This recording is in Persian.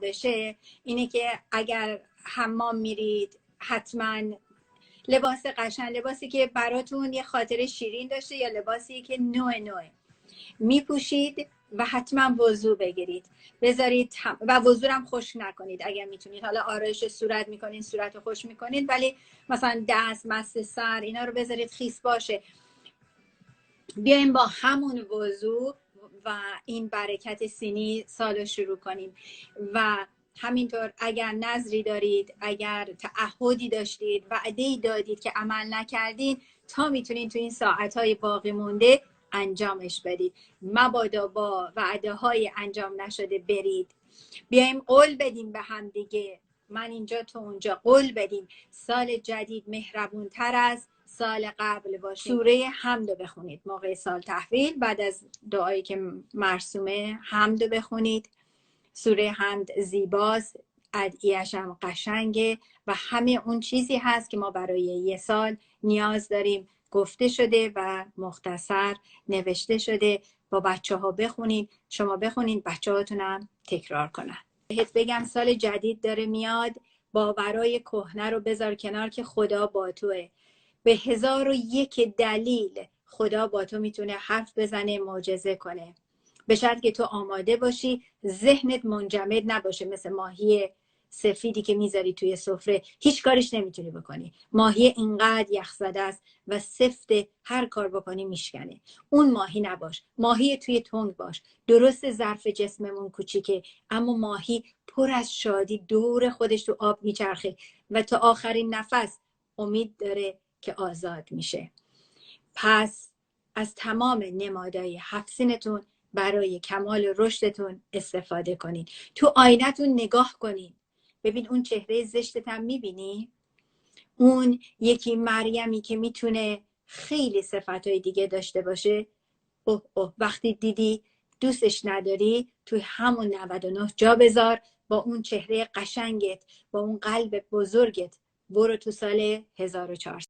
بشه اینه که اگر حمام میرید حتما لباس قشنگ، لباسی که براتون یه خاطر شیرین داشته یا لباسی که نوعه میپوشید و حتما وضو بگیرید، بذارید و وضو هم خشک نکنید اگر میتونید. حالا آرایش صورت میکنید، صورت رو خشک میکنید، ولی مثلا دست، مست سر، اینا رو بذارید خیس باشه. بیایم با همون وضو و این برکت سینی سال رو شروع کنیم. و همینطور اگر نظری دارید، اگر تعهدی داشتید، وعده‌ای دادید که عمل نکردین، تا میتونید تو این ساعتهای باقی مونده انجامش بدید. مبادا با وعده های انجام نشده برید. بیایم قول بدیم به هم دیگه، من اینجا تو اونجا، قول بدیم سال جدید مهربون تر از سال قبل باشه. سوره حمد بخونید موقع سال تحویل، بعد از دعایی که مرسومه حمد بخونید. سوره حمد زیباست، ادعیه‌اش هم قشنگه و همه اون چیزی هست که ما برای یه سال نیاز داریم گفته شده و مختصر نوشته شده. با بچه ها بخونید، شما بخونید، بچه هاتونم تکرار کنن. بهت بگم سال جدید داره میاد، باورای کهنه رو بذار کنار که خدا با توه. به 1001 دلیل خدا با تو میتونه حرف بزنه، معجزه کنه، به شرط که تو آماده باشی، ذهنت منجمد نباشه مثل ماهی سفیدی که میذاری توی سفره، هیچ کارش نمیتونی بکنی. ماهی اینقدر یخ زده است و سفته، هر کار بکنی میشکنه. اون ماهی نباش، ماهی توی تنگ باش. درست ظرف جسممون کوچیکه، اما ماهی پر از شادی دور خودش تو آب میچرخه و تا آخرین نفس امید داره که آزاد میشه. پس از تمام نمادهای 7 سینتون برای کمال رشدتون استفاده کنید. تو آینتون نگاه کنید، ببین اون چهره زشتت هم میبینی؟ اون یکی مریمی که میتونه خیلی صفاتهای دیگه داشته باشه، وقتی دیدی دوستش نداری، توی همون 99 جا بذار، با اون چهره قشنگت، با اون قلب بزرگت برو تو سال 1400.